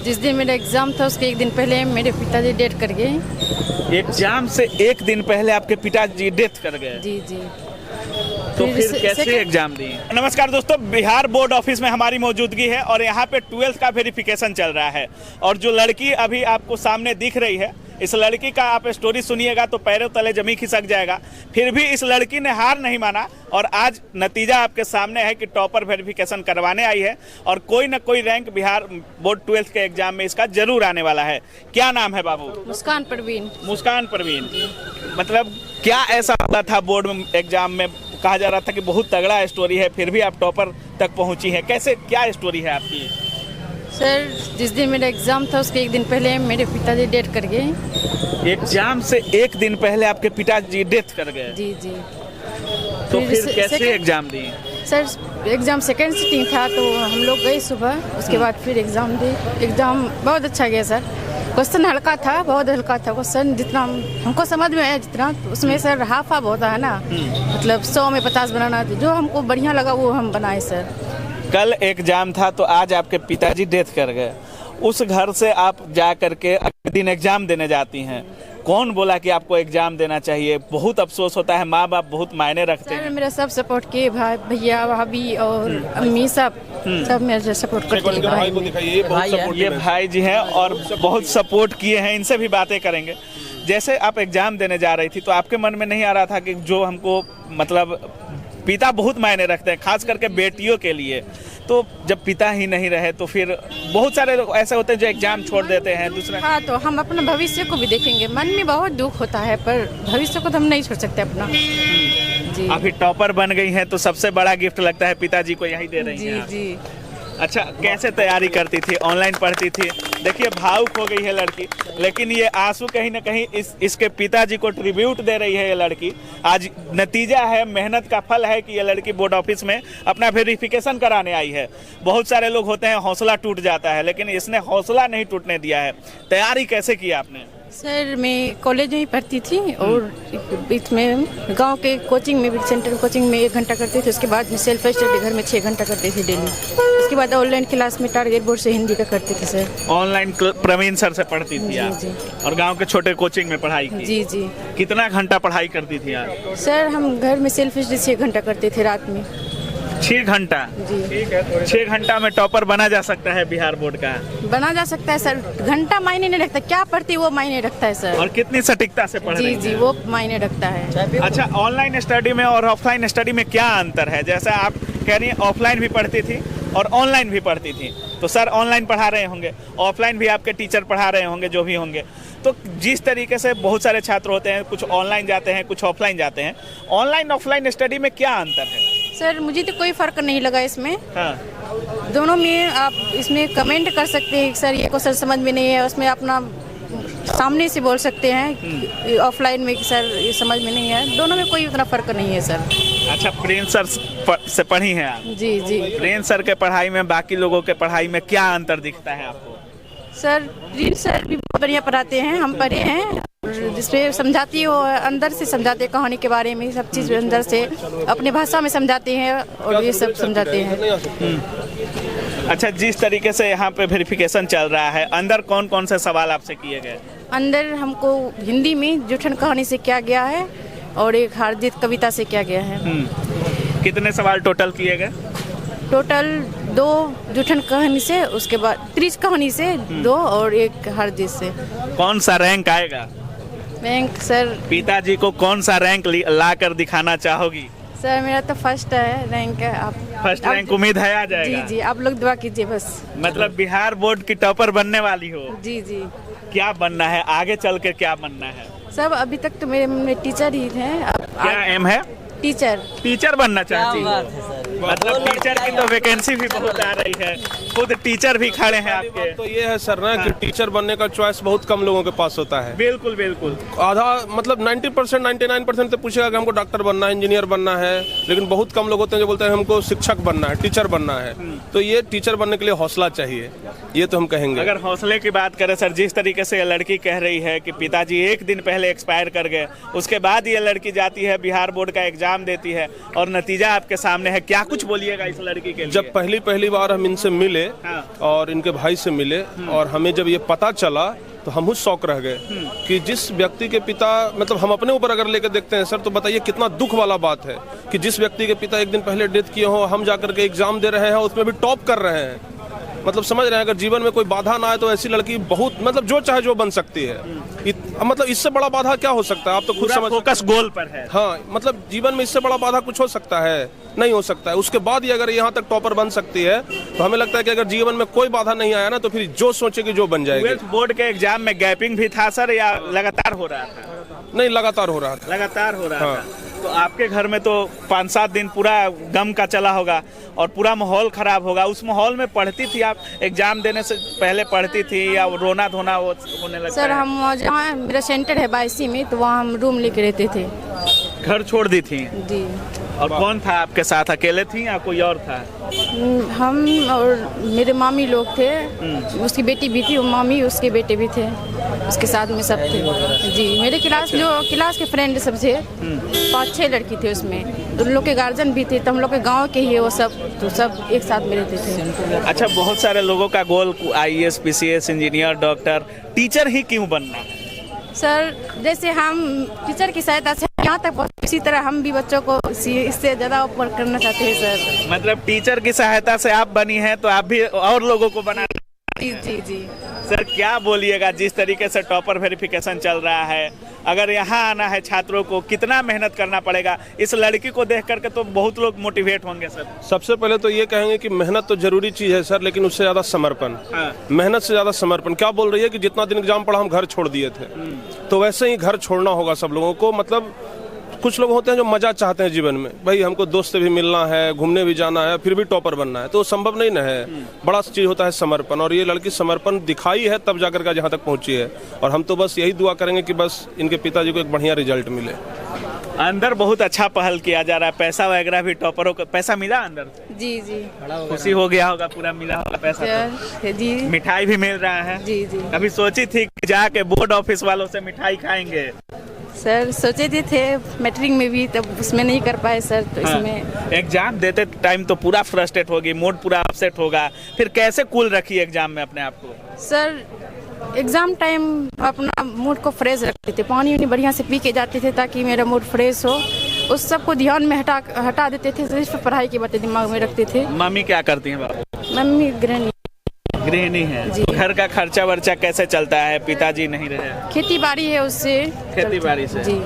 जिस दिन मेरा एग्ज़ाम था उसके एक दिन पहले मेरे पिताजी डेथ कर गए। एग्जाम से एक दिन पहले आपके पिताजी डेथ कर गए? जी जी। तो फिर कैसे एग्जाम दिए? नमस्कार दोस्तों, बिहार बोर्ड ऑफिस में हमारी मौजूदगी है और यहाँ पे 12th का वेरिफिकेशन चल रहा है। और जो लड़की अभी आपको सामने दिख रही है, इस लड़की का आप स्टोरी सुनिएगा तो पैरों तले जमीन खिसक जाएगा। फिर भी इस लड़की ने हार नहीं माना और आज नतीजा आपके सामने है कि टॉपर वेरिफिकेशन करवाने आई है और कोई न कोई रैंक बिहार बोर्ड 12th के एग्जाम में इसका जरूर आने वाला है। क्या नाम है बाबू? मुस्कान परवीन। मुस्कान परवीन। मतलब क्या ऐसा हुआ था बोर्ड एग्जाम में? कहा जा रहा था कि बहुत तगड़ा स्टोरी है, फिर भी आप टॉपर तक पहुंची है। कैसे, क्या स्टोरी है आपकी? सर, जिस दिन मेरा एग्ज़ाम था उसके एक दिन पहले मेरे पिताजी डेथ कर गए। एग्जाम से एक दिन पहले आपके पिताजी डेथ कर गए? जी जी। तो फिर कैसे एग्जाम दिए? सर, एग्ज़ाम सेकेंड सिटिंग था तो हम लोग गए सुबह, उसके बाद फिर एग्ज़ाम दिए। एग्ज़ाम बहुत अच्छा गया सर। क्वेश्चन हल्का था, बहुत हल्का था क्वेश्चन, जितना हमको समझ में आया जितना, उसमें सर हाफ हाफ होता है ना, मतलब 100 में 50 बनाना, जो हमको बढ़िया लगा वो हम बनाए सर। कल एग्जाम था तो आज आपके पिताजी डेथ कर गए। उस घर से आप जा करके अगले दिन एग्जाम देने जाती हैं। कौन बोला कि आपको एग्जाम देना चाहिए? बहुत अफसोस होता है, माँ बाप बहुत मायने रखते हैं। मेरा सब सपोर्ट किए, भाई भैया भाभी और अम्मी सब मेरे सपोर्ट करते हैं। ये भाई जी हैं और बहुत सपोर्ट किए हैं, इनसे भी बातें करेंगे। जैसे आप एग्जाम देने जा रही थी तो आपके मन में नहीं आ रहा था कि जो हमको, मतलब पिता बहुत मायने रखते हैं, खास करके बेटियों के लिए, तो जब पिता ही नहीं रहे तो फिर बहुत सारे लोग ऐसे होते हैं जो एग्जाम छोड़ देते हैं दूसरे। हाँ, तो हम अपना भविष्य को भी देखेंगे। मन में बहुत दुख होता है पर भविष्य को तो हम नहीं छोड़ सकते अपना। जी। अभी टॉपर बन गई हैं तो सबसे बड़ा गिफ्ट लगता है पिताजी को यही दे रही हैं। जी। अच्छा, कैसे तैयारी करती थी? ऑनलाइन पढ़ती थी? देखिए भावुक हो गई है लड़की, लेकिन ये आंसू कहीं ना कहीं इसके पिताजी को ट्रिब्यूट दे रही है ये लड़की। आज नतीजा है, मेहनत का फल है कि ये लड़की बोर्ड ऑफिस में अपना वेरिफिकेशन कराने आई है। बहुत सारे लोग होते हैं हौसला टूट जाता है, लेकिन इसने हौसला नहीं टूटने दिया है। तैयारी कैसे किया आपने? सर, मैं कॉलेज में ही पढ़ती थी और बीच में गांव के कोचिंग में भी, सेंट्रल कोचिंग में 1 घंटा करती थी। उसके बाद में सेल्फ स्टडी घर में 6 घंटा करती थी डेली। उसके बाद ऑनलाइन क्लास में टारगेट बोर्ड से हिंदी का करती थी सर। ऑनलाइन प्रवीण सर से पढ़ती थी आप? जी। और गांव के छोटे कोचिंग में पढ़ाई की? जी जी। कितना घंटा पढ़ाई करती थी आप? सर, हम घर में सेल्फ स्टडी 6 घंटा करते थे रात में। 6 घंटा? जी। 6 घंटा में टॉपर बना जा सकता है बिहार बोर्ड का? बना जा सकता है सर। घंटा मायने नहीं रखता, क्या पढ़ती वो मायने रखता है सर। और कितनी सटीकता से पढ़ रही जी, है? वो मायने रखता है। अच्छा, ऑनलाइन स्टडी में और ऑफलाइन स्टडी में क्या अंतर है? जैसे आप कह रही हैं ऑफलाइन भी पढ़ती थी और ऑनलाइन भी पढ़ती थी, तो सर ऑनलाइन पढ़ा रहे होंगे, ऑफलाइन भी आपके टीचर पढ़ा रहे होंगे, जो भी होंगे। तो जिस तरीके से बहुत सारे छात्र होते हैं, कुछ ऑनलाइन जाते हैं, कुछ ऑफलाइन जाते हैं, ऑनलाइन ऑफलाइन स्टडी में क्या अंतर है? सर, मुझे तो कोई फर्क नहीं लगा इसमें। हाँ। दोनों में आप इसमें कमेंट कर सकते हैं सर ये क्वेश्चन समझ में नहीं है, उसमें अपना सामने से बोल सकते हैं। ऑफलाइन में सर ये समझ में नहीं है, दोनों में कोई उतना फर्क नहीं है सर। अच्छा, प्रिंस सर से पढ़ी हैं आप? जी जी। प्रिंस सर के पढ़ाई में बाकी लोगों के पढ़ाई में क्या अंतर दिखता है आपको? सर, प्रिंस सर भी बहुत बढ़िया पढ़ाते हैं, हम पढ़े हैं। जिसमें समझाती हो, अंदर से समझाते हैं, कहानी के बारे में सब चीज़ अंदर से अपने भाषा में समझाते हैं और ये सब समझाते हैं। अच्छा, जिस तरीके से यहाँ पे वेरिफिकेशन चल रहा है, अंदर कौन कौन से सवाल आपसे किए गए? अंदर हमको हिंदी में जूठन कहानी से क्या गया है और एक हार्दिक कविता से क्या गया है। कितने सवाल टोटल किए गए? टोटल 2 जूठन कहानी से, उसके बाद 30 कहानी से 2 और एक हार्दिक से। कौन सा रैंक आएगा? रैंक सर, पिताजी को कौन सा रैंक ला कर दिखाना चाहोगी? सर मेरा तो फर्स्ट है रैंक है। आप फर्स्ट रैंक उम्मीद है आ जाएगा? जी जी, आप लोग दुआ कीजिए बस। मतलब बिहार बोर्ड की टॉपर बनने वाली हो? जी जी। क्या बनना है आगे चल के, क्या बनना है? सब अभी तक तो मेरे मन में टीचर ही हैं। क्या एम है? टीचर बनना चाहती हो? मतलब टीचर की तो वैकेंसी भी बहुत आ रही है, खुद टीचर भी खड़े हैं आपके। तो ये है सर ना कि टीचर बनने का चॉइस बहुत कम लोगों के पास होता है। बिल्कुल बिल्कुल। आधा मतलब 90% 99% तो पूछेगा कि हमको डॉक्टर बनना है, इंजीनियर बनना है, लेकिन बहुत कम लोग होते हैं जो बोलते हैं हमको शिक्षक बनना है, टीचर बनना है। तो ये टीचर बनने के लिए हौसला चाहिए, ये तो हम कहेंगे। अगर हौसले की बात करें सर, जिस तरीके से ये लड़की कह रही है कि पिताजी 1 दिन पहले एक्सपायर कर गए, उसके बाद ये लड़की जाती है बिहार बोर्ड का एग्जाम देती है और नतीजा आपके सामने है, क्या कुछ बोलिएगा इस लड़की के लिए? जब पहली बार हम इनसे मिले और इनके भाई से मिले और हमें जब ये पता चला तो हम शौक रह गए कि जिस व्यक्ति के पिता, मतलब हम अपने ऊपर अगर लेकर देखते हैं सर, तो बताइए कितना दुख वाला बात है कि जिस व्यक्ति के पिता एक दिन पहले डेथ किए हो, हम जाकर के एग्जाम दे रहे हैं, उसमें भी टॉप कर रहे हैं। मतलब समझ रहे हैं, अगर जीवन में कोई बाधा ना आए तो ऐसी लड़की बहुत, मतलब जो चाहे जो बन सकती है। मतलब इससे बड़ा बाधा क्या हो सकता है, आप तो खुद समझ। फोकस गोल पर है। हाँ, मतलब जीवन में इससे बड़ा बाधा कुछ हो सकता है? नहीं हो सकता है। उसके बाद ही अगर यहाँ तक टॉपर बन सकती है तो हमें लगता है कि अगर जीवन में कोई बाधा नहीं आया ना तो फिर जो सोचेगी जो बन जाएगी। बोर्ड के एग्जाम में गैपिंग भी था सर या लगातार हो रहा था? नहीं, लगातार हो रहा था। लगातार हो रहा था। तो आपके घर में तो 5-7 दिन पूरा गम का चला होगा और पूरा माहौल खराब होगा। उस माहौल में पढ़ती थी आप? एग्जाम देने से पहले पढ़ती थी या रोना धोना होने लगता? सर हम जहाँ मेरा सेंटर है बायसी में, तो वहाँ हम रूम लेके रहते थे। घर छोड़ दी थी? जी। और कौन था आपके साथ? अकेले थी या कोई और था? हम और मेरे मामी लोग थे, उसकी बेटी भी थी, वो मामी उसके बेटे भी थे, उसके साथ में सब थे। जी, मेरे क्लास के फ्रेंड सब थे, 5-6 लड़की थे उसमें, तो उन लोग के गार्जियन भी थे, तो हम लोग के गांव के ही वो सब, तो सब एक साथ में रहते थे। अच्छा, बहुत सारे लोगों का goal IAS, PCS, engineer, doctor, teacher ही क्यों बनना है? सर जैसे हम टीचर की सहायता से यहाँ तक पहुँचे, इसी तरह हम भी बच्चों को इससे ज़्यादा ऊपर करना चाहते हैं सर। मतलब टीचर की सहायता से आप बनी हैं तो आप भी और लोगों को बना। जी जी जी। सर क्या बोलिएगा, जिस तरीके से टॉपर वेरिफिकेशन चल रहा है, अगर यहाँ आना है छात्रों को कितना मेहनत करना पड़ेगा? इस लड़की को देख करके तो बहुत लोग मोटिवेट होंगे सर। सबसे पहले तो ये कहेंगे कि मेहनत तो जरूरी चीज है सर, लेकिन उससे ज्यादा समर्पण। मेहनत से ज्यादा समर्पण। क्या बोल रही है कि जितना दिन एग्जाम पढ़ा हम घर छोड़ दिए थे, तो वैसे ही घर छोड़ना होगा सब लोगों को। मतलब कुछ लोग होते हैं जो मजा चाहते हैं जीवन में, भाई हमको दोस्त से भी मिलना है, घूमने भी जाना है, फिर भी टॉपर बनना है, तो संभव नहीं ना है। बड़ा चीज होता है समर्पण, और ये लड़की समर्पण दिखाई है तब जाकर के जहाँ तक पहुंची है। और हम तो बस यही दुआ करेंगे कि बस इनके पिताजी को एक बढ़िया रिजल्ट मिले। अंदर बहुत अच्छा पहल किया जा रहा है, पैसा वगैरह भी टॉपरों को पैसा मिला अंदर? जी जी। खुशी हो गया होगा, पूरा मिला होगा पैसा तो। जी। मिठाई भी मिल रहा है? जी जी। अभी सोची थी कि जाके बोर्ड ऑफिस वालों से मिठाई खाएंगे? सर सोचे थे मैट्रिक में भी, तब उसमें नहीं कर पाए सर, तो इसमें। एग्जाम देते टाइम तो पूरा फ्रस्ट्रेट होगी, मूड पूरा अपसेट होगा, फिर कैसे कूल रखी एग्जाम में अपने आप को? सर एग्जाम टाइम अपना मूड को फ्रेश रखते थे, पानी वानी बढ़िया से पी के जाते थे ताकि मेरा मूड फ्रेश हो। उस सब को ध्यान में हटा देते थे, सिर्फ पढ़ाई की बातें दिमाग में रखते थे। मम्मी क्या करती हैं बाबू? मम्मी गृहिणी है जी। घर का खर्चा वर्चा कैसे चलता है? पिताजी नहीं रहे? खेती बाड़ी है, उससे खेती बाड़ी से जी।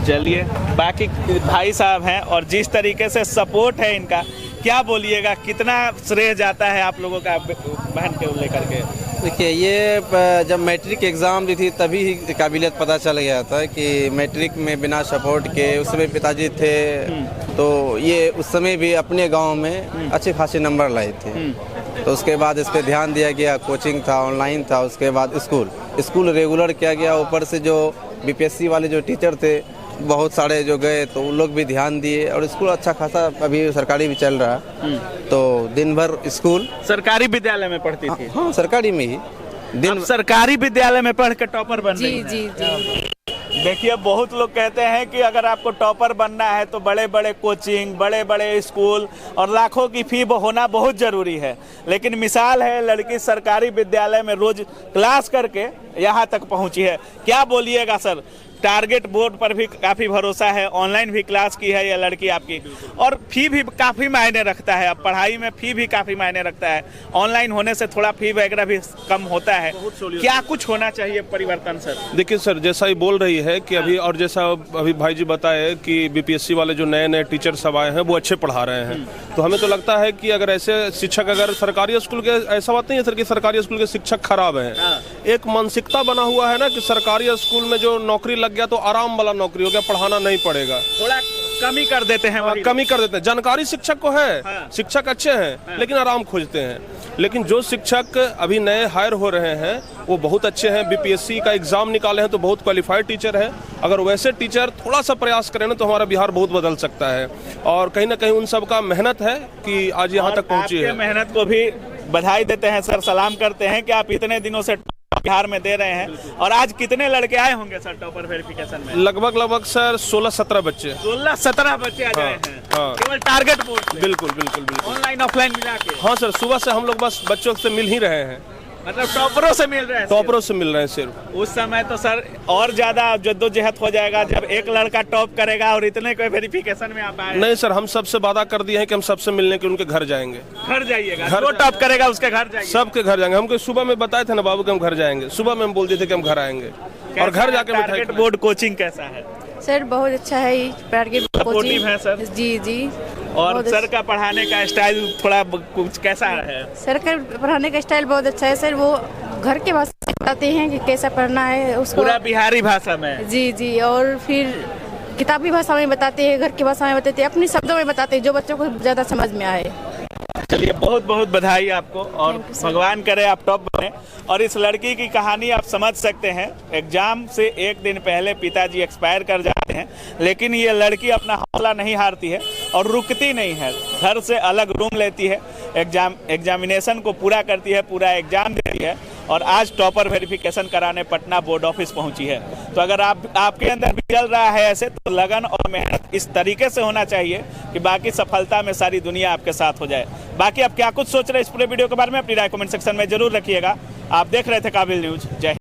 चलिए, बाकी भाई साहब हैं और जिस तरीके से सपोर्ट है इनका, क्या बोलिएगा, कितना श्रेय जाता है आप लोगों का बहन के लेकर के? देखिए, ये जब मैट्रिक एग्ज़ाम दी थी तभी ही काबिलियत पता चल गया था कि मैट्रिक में बिना सपोर्ट के, उस समय पिताजी थे तो ये उस समय भी अपने गांव में अच्छे खासे नंबर लाए थे। तो उसके बाद इस पर ध्यान दिया गया, कोचिंग था, ऑनलाइन था, उसके बाद स्कूल रेगुलर किया गया। ऊपर से जो BPSC वाले जो टीचर थे बहुत सारे जो गए, तो उन लोग भी ध्यान दिए और स्कूल अच्छा खासा अभी सरकारी भी चल रहा है। तो दिन भर स्कूल। सरकारी विद्यालय में पढ़ती थी? हाँ, सरकारी में ही। दिन सरकारी विद्यालय में पढ़ के टॉपर बन रही है? जी जी। देखिए, बहुत लोग कहते हैं कि अगर आपको टॉपर बनना है तो बड़े बड़े कोचिंग, बड़े बड़े स्कूल और लाखों की फी होना बहुत जरूरी है, लेकिन मिसाल है, लड़की सरकारी विद्यालय में रोज क्लास करके यहाँ तक पहुँची है। क्या बोलिएगा सर, टारगेट बोर्ड पर भी काफ़ी भरोसा है, ऑनलाइन भी क्लास की है ये लड़की आपकी, और फी भी काफ़ी मायने रखता है। अब पढ़ाई में फी भी काफ़ी मायने रखता है, ऑनलाइन होने से थोड़ा फी वगैरह भी कम होता है। क्या कुछ होना चाहिए परिवर्तन सर? देखिए सर, जैसा ही बोल रही है कि अभी, और जैसा अभी भाई जी बताए कि BPSC वाले जो नए नए टीचर सब आए हैं वो अच्छे पढ़ा रहे हैं, तो हमें तो लगता है कि अगर ऐसे शिक्षक, अगर सरकारी स्कूल के, ऐसा बात नहीं है सर कि सरकारी स्कूल के शिक्षक खराब हैं, एक मानसिकता बना हुआ है ना कि सरकारी स्कूल में जो नौकरी लग गया तो आराम वाला नौकरी हो गया, पढ़ाना नहीं पड़ेगा, थोड़ा कमी कर देते हैं। कमी कर देते हैं। जानकारी शिक्षक को है, शिक्षक अच्छे हैं, लेकिन आराम खोजते हैं। लेकिन जो शिक्षक अभी नए हायर हो रहे हैं वो बहुत अच्छे हैं, BPSC का एग्जाम निकाले हैं तो बहुत क्वालिफाइड टीचर है। अगर वैसे टीचर थोड़ा सा प्रयास करें ना तो हमारा बिहार बहुत बदल सकता है, और कहीं ना कहीं उन सब का मेहनत है कि आज यहाँ तक पहुँची है। मेहनत को भी बधाई देते हैं सर, सलाम करते हैं कि आप इतने दिनों से बिहार में दे रहे हैं। और आज कितने लड़के आए होंगे सर टॉपर वेरिफिकेशन में? लगभग सर 16-17 बच्चे। 16-17 बच्चे आ गए हैं हाँ। केवल टारगेट बोर्ड से? बिल्कुल बिल्कुल बिल्कुल। ऑनलाइन ऑफलाइन मिला के? हाँ सर, सुबह से हम लोग बस बच्चों से मिल ही रहे हैं। मतलब टॉपरों से मिल रहे हैं? टॉपरों से मिल रहे हैं सिर्फ। उस समय तो सर और ज्यादा जद्दोजहद हो जाएगा जब एक लड़का टॉप करेगा और इतने कोई वेरिफिकेशन में आ पाए। नहीं सर, हम सबसे वादा कर दिए हैं कि हम सबसे मिलने के उनके घर जाएंगे। घर जाइएगा? जो टॉप करेगा उसके घर जाइए? सबके घर जाएंगे। हमको सुबह में बताए थे ना बाबू कि हम घर जाएंगे, सुबह में हम बोल दिए थे कि हम घर आएंगे और घर जाके टारगेट बोर्ड कोचिंग कैसा है सर? बहुत अच्छा है ये टारगेट सपोर्टिव है सर? जी जी। और बहुत सर का पढ़ाने का स्टाइल थोड़ा कुछ कैसा है? सर का पढ़ाने का स्टाइल बहुत अच्छा है सर। वो घर के भाषा में बताते हैं कि कैसा पढ़ना है उसको, पूरा बिहारी भाषा में? जी जी। और फिर किताबी भाषा में बताते हैं, घर की भाषा में बताते हैं, अपने शब्दों में बताते हैं जो बच्चों को ज़्यादा समझ में आए। चलिए बहुत बहुत बधाई आपको और भगवान करे आप टॉप बने। और इस लड़की की कहानी आप समझ सकते हैं। एग्जाम से एक दिन पहले पिताजी एक्सपायर कर जाते हैं, लेकिन ये लड़की अपना हौसला नहीं हारती है और रुकती नहीं है। घर से अलग रूम लेती है, एग्जामिनेशन को पूरा करती है, पूरा एग्जाम देती है और आज टॉपर वेरिफिकेशन कराने पटना बोर्ड ऑफिस पहुंची है। तो अगर आपके अंदर भी चल रहा है ऐसे, तो लगन और मेहनत इस तरीके से होना चाहिए कि बाकी सफलता में सारी दुनिया आपके साथ हो जाए। बाकी आप क्या कुछ सोच रहे हैं इस पूरे वीडियो के बारे में, अपनी राय कमेंट सेक्शन में जरूर रखिएगा। आप देख रहे थे काबिल न्यूज। जय हिंद।